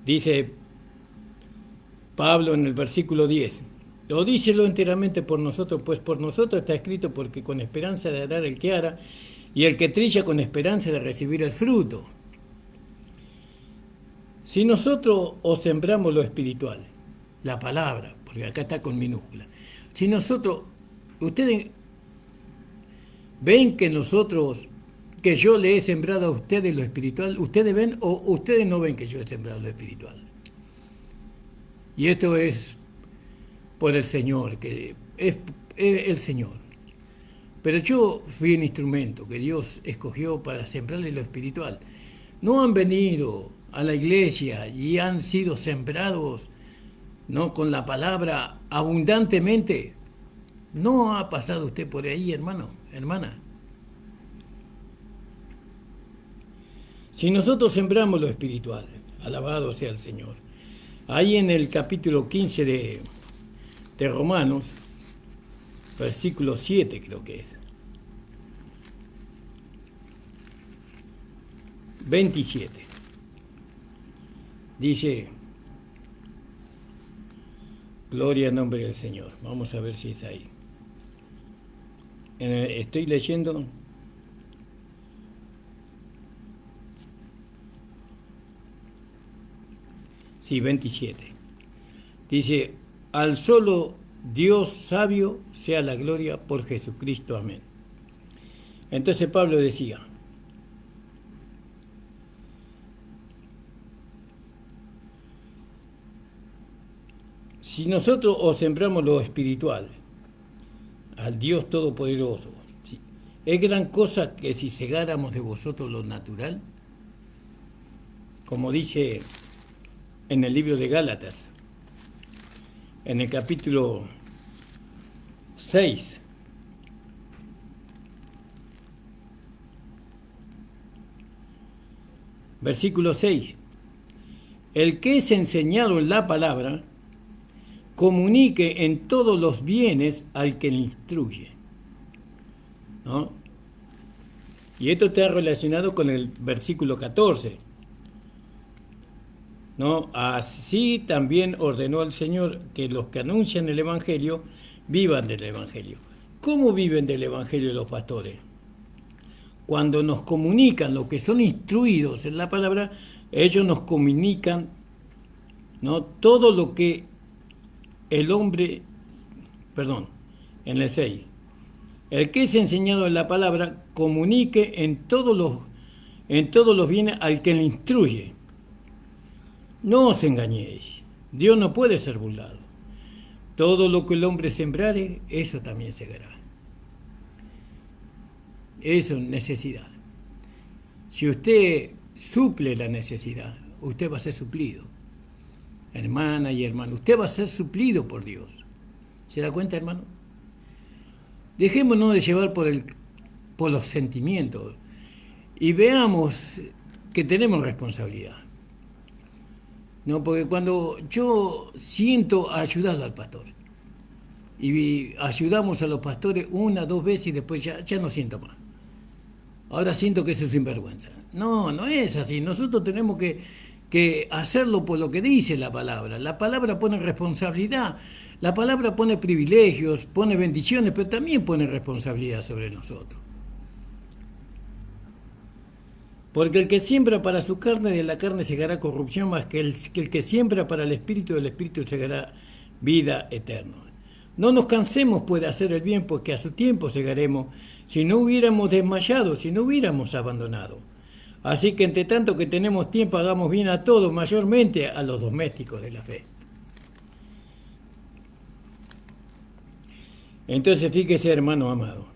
dice Pablo en el versículo 10, lo dícelo enteramente por nosotros, pues por nosotros está escrito, porque con esperanza de dar el que ara, y el que trilla con esperanza de recibir el fruto. Si nosotros os sembramos lo espiritual, la palabra, porque acá está con minúscula, si nosotros, ustedes ven que yo le he sembrado a ustedes lo espiritual, ¿ustedes ven o ustedes no ven que yo he sembrado lo espiritual? Y esto es por el Señor, que es el Señor. Pero yo fui un instrumento que Dios escogió para sembrarle lo espiritual. No han venido a la iglesia y han sido sembrados, ¿no?, con la palabra abundantemente. ¿No ha pasado usted por ahí, hermano, hermana? Si nosotros sembramos lo espiritual, alabado sea el Señor. Ahí en el capítulo 15 de Romanos, versículo 7 creo que es, 27, dice, gloria al nombre del Señor. Vamos a ver si es ahí. Estoy leyendo. Sí, 27. Dice, al solo Dios sabio sea la gloria por Jesucristo. Amén. Entonces Pablo decía, si nosotros os sembramos lo espiritual, al Dios Todopoderoso, ¿sí?, es gran cosa que si segáramos de vosotros lo natural, como dice en el libro de Gálatas, en el capítulo 6, versículo 6, el que es enseñado en la palabra, comunique en todos los bienes al que le instruye, ¿no? Y esto está relacionado con el versículo 14, ¿no? Así también ordenó el Señor que los que anuncian el Evangelio vivan del Evangelio. ¿Cómo viven del Evangelio los pastores? Cuando nos comunican, los que son instruidos en la palabra, ellos nos comunican, ¿no?, todo lo que el hombre, en el 6, el que es enseñado en la palabra, comunique en todos los bienes al que le instruye. No os engañéis, Dios no puede ser burlado. Todo lo que el hombre sembrare, eso también segará. Eso es necesidad. Si usted suple la necesidad, usted va a ser suplido. Hermana y hermano, usted va a ser suplido por Dios. ¿Se da cuenta, hermano? Dejémonos de llevar por los sentimientos y veamos que tenemos responsabilidad. No, porque cuando yo siento ayudar al pastor y ayudamos a los pastores una, dos veces y después ya no siento más. Ahora siento que eso es sinvergüenza. No, no es así. Nosotros tenemos que hacerlo por lo que dice la palabra. La palabra pone responsabilidad, la palabra pone privilegios, pone bendiciones, pero también pone responsabilidad sobre nosotros. Porque el que siembra para su carne, de la carne segará corrupción, más que el que siembra para el espíritu, del espíritu segará vida eterna. No nos cansemos pues de hacer el bien, porque a su tiempo segaremos, si no hubiéramos desmayado, si no hubiéramos abandonado. Así que entre tanto que tenemos tiempo, hagamos bien a todos, mayormente a los domésticos de la fe. Entonces fíjese, hermano amado,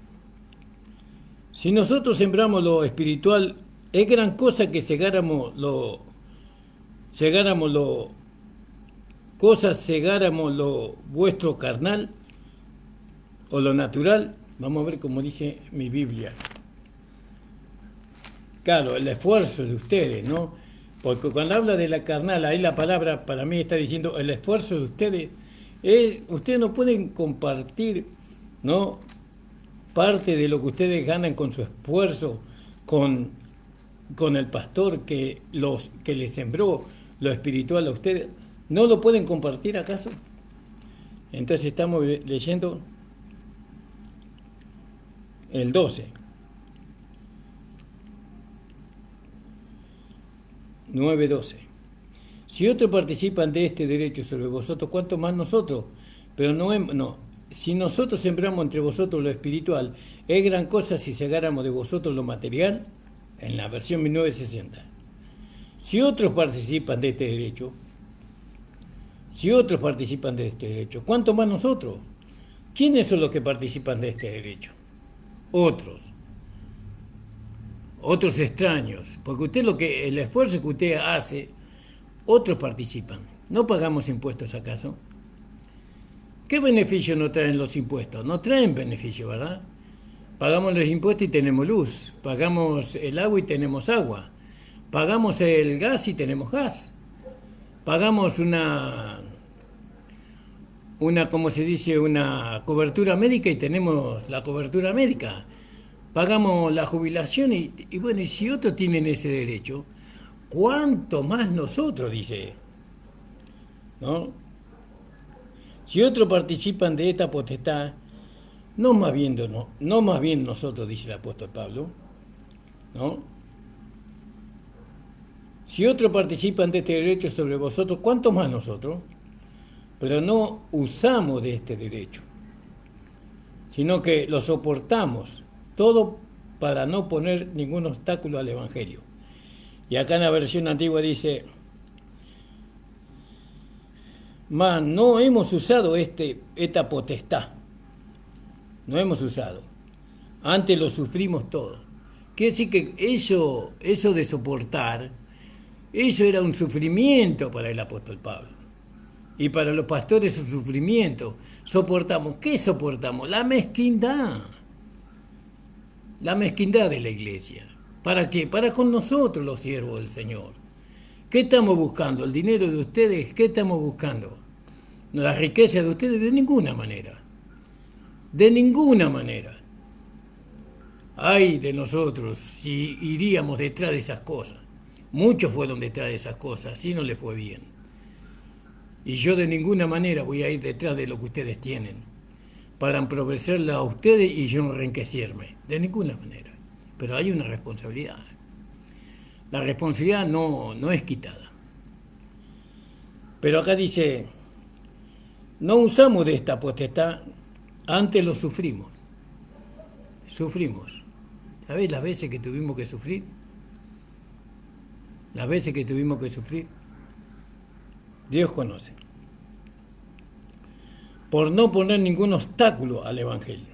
si nosotros sembramos lo espiritual, es gran cosa que segáramos lo vuestro carnal o lo natural. Vamos a ver cómo dice mi Biblia. Claro, el esfuerzo de ustedes, ¿no? Porque cuando habla de la carnal, ahí la palabra para mí está diciendo el esfuerzo de ustedes. Ustedes no pueden compartir, ¿no?, parte de lo que ustedes ganan con su esfuerzo, con el pastor que les sembró lo espiritual a ustedes. ¿No lo pueden compartir acaso? Entonces estamos leyendo el 12. 9:12. Si otros participan de este derecho sobre vosotros, ¿cuánto más nosotros? Pero no. Si nosotros sembramos entre vosotros lo espiritual, es gran cosa si segáramos de vosotros lo material, en la versión 1960. Si otros participan de este derecho, ¿cuánto más nosotros? ¿Quiénes son los que participan de este derecho? Otros extraños, porque el esfuerzo que usted hace, otros participan. ¿No pagamos impuestos acaso? ¿Qué beneficio nos traen los impuestos? No traen beneficio, ¿verdad? Pagamos los impuestos y tenemos luz, pagamos el agua y tenemos agua, pagamos el gas y tenemos gas, pagamos una ¿cómo se dice?, una cobertura médica y tenemos la cobertura médica. Pagamos la jubilación y bueno, y si otros tienen ese derecho, ¿cuánto más nosotros?, dice, ¿no? Si otros participan de esta potestad, no más bien nosotros, dice el apóstol Pablo, ¿no? Si otros participan de este derecho sobre vosotros, ¿cuánto más nosotros? Pero no usamos de este derecho, sino que lo soportamos, todo para no poner ningún obstáculo al Evangelio. Y acá en la versión antigua dice, mas no hemos usado esta potestad, no hemos usado, antes lo sufrimos todo. Quiere decir que eso de soportar, eso era un sufrimiento para el apóstol Pablo. Y para los pastores es un sufrimiento. Soportamos. ¿Qué soportamos? La mezquindad. La mezquindad de la iglesia. ¿Para qué? Para con nosotros, los siervos del Señor. ¿Qué estamos buscando? ¿El dinero de ustedes? ¿Qué estamos buscando? ¿La riqueza de ustedes? De ninguna manera. De ninguna manera. Ay de nosotros si iríamos detrás de esas cosas. Muchos fueron detrás de esas cosas, así no les fue bien. Y yo de ninguna manera voy a ir detrás de lo que ustedes tienen para aprovecharla a ustedes y yo enriquecerme. De ninguna manera. Pero hay una responsabilidad. La responsabilidad no es quitada. Pero acá dice, no usamos de esta potestad, antes lo sufrimos. Sufrimos. ¿Sabés las veces que tuvimos que sufrir? Las veces que tuvimos que sufrir. Dios conoce. Por no poner ningún obstáculo al Evangelio.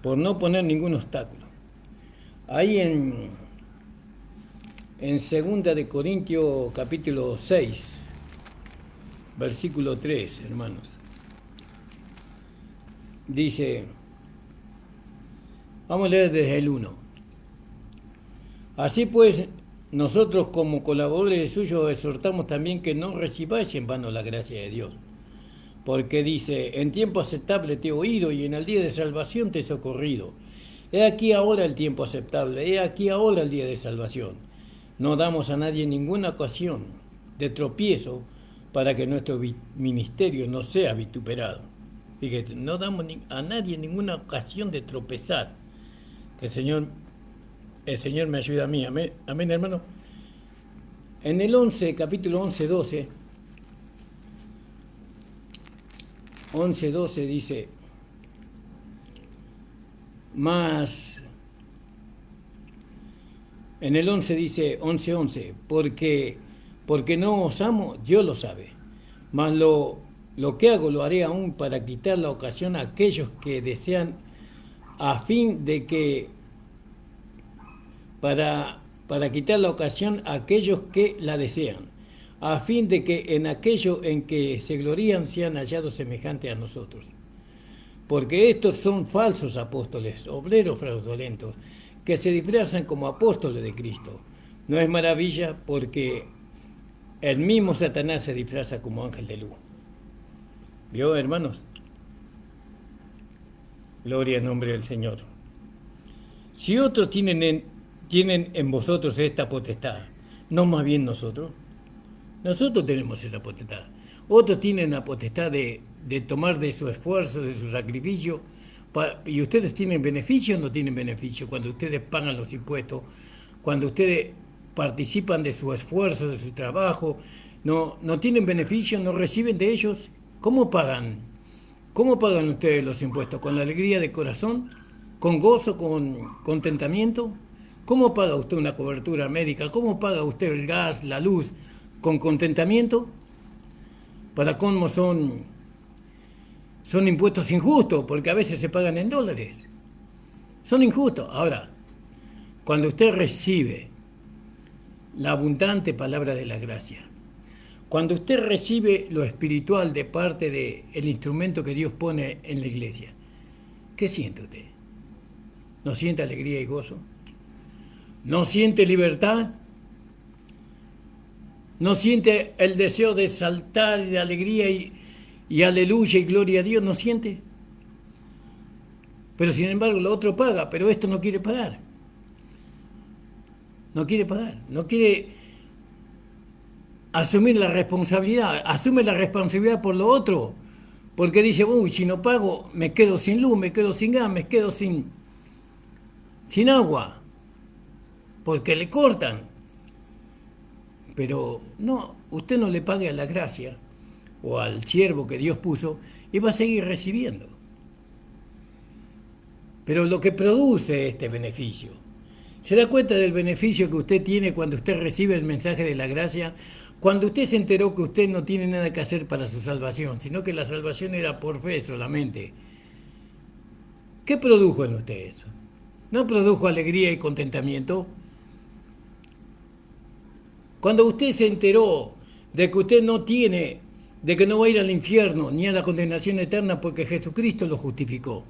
Por no poner ningún obstáculo. Ahí en 2 de Corintios capítulo 6, versículo 3, hermanos. Dice, vamos a leer desde el 1. Así pues, nosotros como colaboradores suyos exhortamos también que no recibáis en vano la gracia de Dios. Porque dice, en tiempo aceptable te he oído y en el día de salvación te he socorrido. He aquí ahora el tiempo aceptable, he aquí ahora el día de salvación. No damos a nadie ninguna ocasión de tropiezo para que nuestro ministerio no sea vituperado. Fíjate, no damos a nadie ninguna ocasión de tropezar. Que el Señor me ayude a mí. Amén, amén, hermano. En el 11, capítulo 11, 12, 11:12 dice, más, en el 11 dice, 11:11, porque no os amo, Dios lo sabe, mas lo que hago lo haré aún para quitar la ocasión a aquellos que desean, a fin de que, para quitar la ocasión a aquellos que la desean, a fin de que en aquello en que se glorían sean hallados semejantes a nosotros. Porque estos son falsos apóstoles, obreros fraudulentos, que se disfrazan como apóstoles de Cristo. No es maravilla porque el mismo Satanás se disfraza como ángel de luz. ¿Vio, hermanos? Gloria al nombre del Señor. Si otros tienen en vosotros esta potestad, no más bien nosotros. Nosotros tenemos esa potestad. Otros tienen la potestad de tomar de su esfuerzo, de su sacrificio, y ustedes tienen beneficio o no tienen beneficio cuando ustedes pagan los impuestos, cuando ustedes participan de su esfuerzo, de su trabajo, no tienen beneficio, no reciben de ellos. ¿Cómo pagan? ¿Cómo pagan ustedes los impuestos? ¿Con la alegría de corazón? ¿Con gozo? ¿Con contentamiento? ¿Cómo paga usted una cobertura médica? ¿Cómo paga usted el gas, la luz? ¿Con contentamiento? Para colmo son impuestos injustos, porque a veces se pagan en dólares. Son injustos. Ahora, cuando usted recibe la abundante palabra de la gracia, cuando usted recibe lo espiritual de parte del instrumento que Dios pone en la iglesia, ¿qué siente usted? ¿No siente alegría y gozo? ¿No siente libertad? ¿No siente el deseo de saltar de alegría y aleluya y gloria a Dios? ¿No siente? Pero sin embargo, lo otro paga, pero esto no quiere pagar. No quiere pagar, no quiere asumir la responsabilidad, asume la responsabilidad por lo otro, porque dice, uy, si no pago, me quedo sin luz, me quedo sin gas, me quedo sin agua, porque le cortan. Pero no, usted no le pague a la gracia o al siervo que Dios puso y va a seguir recibiendo. Pero lo que produce este beneficio, ¿se da cuenta del beneficio que usted tiene cuando usted recibe el mensaje de la gracia? Cuando usted se enteró que usted no tiene nada que hacer para su salvación, sino que la salvación era por fe solamente. ¿Qué produjo en usted eso? ¿No produjo alegría y contentamiento? Cuando usted se enteró de que usted no tiene, de que no va a ir al infierno ni a la condenación eterna porque Jesucristo lo justificó,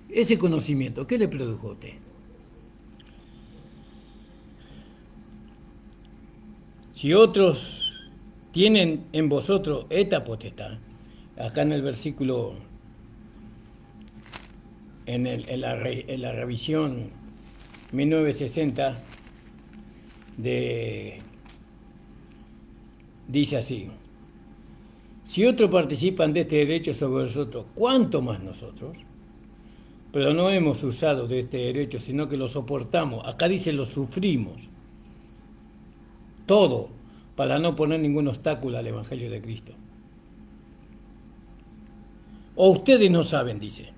ese conocimiento, ¿qué le produjo a usted? Si otros tienen en vosotros esta potestad, acá en el versículo, en la revisión 1960, dice así, si otros participan de este derecho sobre nosotros, ¿cuánto más nosotros? Pero no hemos usado de este derecho, sino que lo soportamos. Acá dice lo sufrimos. Todo para no poner ningún obstáculo al Evangelio de Cristo. O ustedes no saben, dice.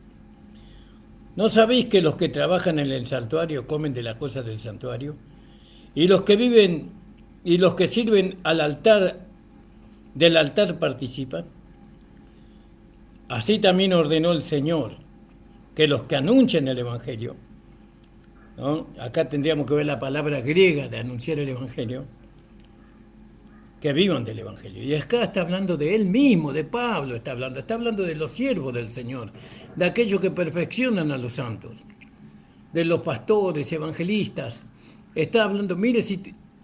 ¿No sabéis que los que trabajan en el santuario comen de las cosas del santuario? Y los que viven y los que sirven del altar participan. Así también ordenó el Señor que los que anuncian el Evangelio, ¿no? Acá tendríamos que ver la palabra griega de anunciar el Evangelio, que vivan del Evangelio. Y acá está hablando de él mismo, de Pablo está hablando de los siervos del Señor, de aquellos que perfeccionan a los santos, de los pastores, evangelistas. Está hablando, mire,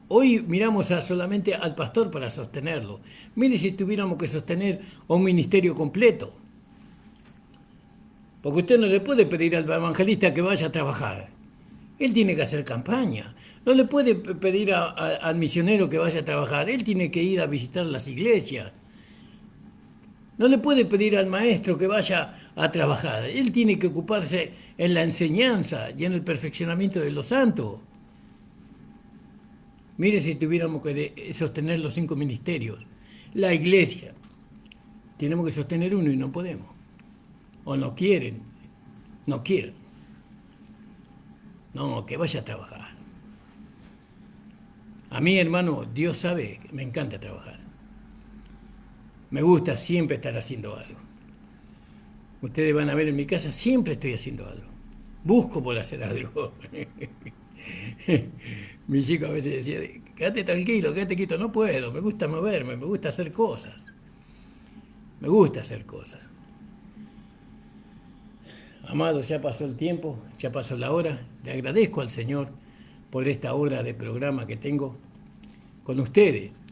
Hoy miramos solamente al pastor para sostenerlo. Mire si tuviéramos que sostener a un ministerio completo. Porque usted no le puede pedir al evangelista que vaya a trabajar. Él tiene que hacer campaña. No le puede pedir al misionero que vaya a trabajar. Él tiene que ir a visitar las iglesias. No le puede pedir al maestro que vaya a trabajar. Él tiene que ocuparse en la enseñanza y en el perfeccionamiento de los santos. Mire si tuviéramos que sostener los 5 ministerios. La iglesia. Tenemos que sostener uno y no podemos. O no quieren. No quieren. No, que vaya a trabajar. A mí, hermano, Dios sabe que me encanta trabajar. Me gusta siempre estar haciendo algo. Ustedes van a ver en mi casa, siempre estoy haciendo algo. Busco por hacer algo. Mi chico a veces decía, quédate tranquilo, quédate quieto. No puedo, me gusta moverme, me gusta hacer cosas. Me gusta hacer cosas. Amado, ya pasó el tiempo, ya pasó la hora. Le agradezco al Señor por esta hora de programa que tengo con ustedes.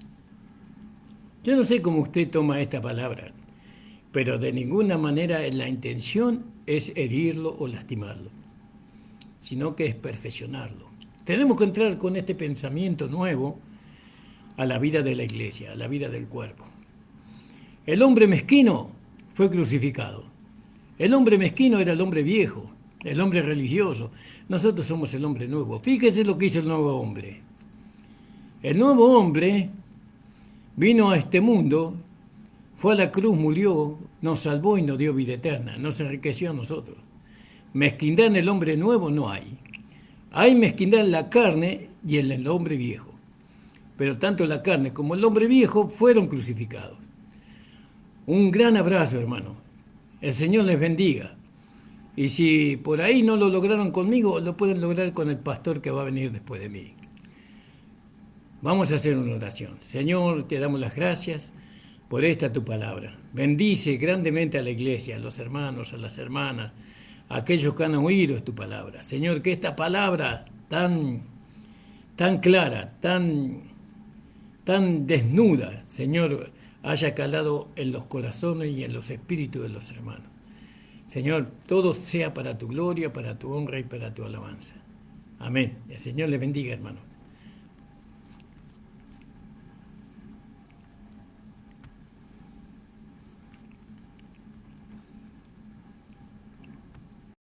Yo no sé cómo usted toma esta palabra, pero de ninguna manera la intención es herirlo o lastimarlo, sino que es perfeccionarlo. Tenemos que entrar con este pensamiento nuevo a la vida de la iglesia, a la vida del cuerpo. El hombre mezquino fue crucificado. El hombre mezquino era el hombre viejo, el hombre religioso. Nosotros somos el hombre nuevo. Fíjese lo que hizo el nuevo hombre. El nuevo hombre vino a este mundo, fue a la cruz, murió, nos salvó y nos dio vida eterna, nos enriqueció a nosotros. Mezquindad en el hombre nuevo no hay. Hay mezquindad en la carne y en el hombre viejo. Pero tanto la carne como el hombre viejo fueron crucificados. Un gran abrazo, hermano. El Señor les bendiga. Y si por ahí no lo lograron conmigo, lo pueden lograr con el pastor que va a venir después de mí. Vamos a hacer una oración. Señor, te damos las gracias por esta tu palabra. Bendice grandemente a la iglesia, a los hermanos, a las hermanas, a aquellos que han oído tu palabra. Señor, que esta palabra tan clara, tan desnuda, Señor, haya calado en los corazones y en los espíritus de los hermanos. Señor, todo sea para tu gloria, para tu honra y para tu alabanza. Amén. El Señor les bendiga, hermanos.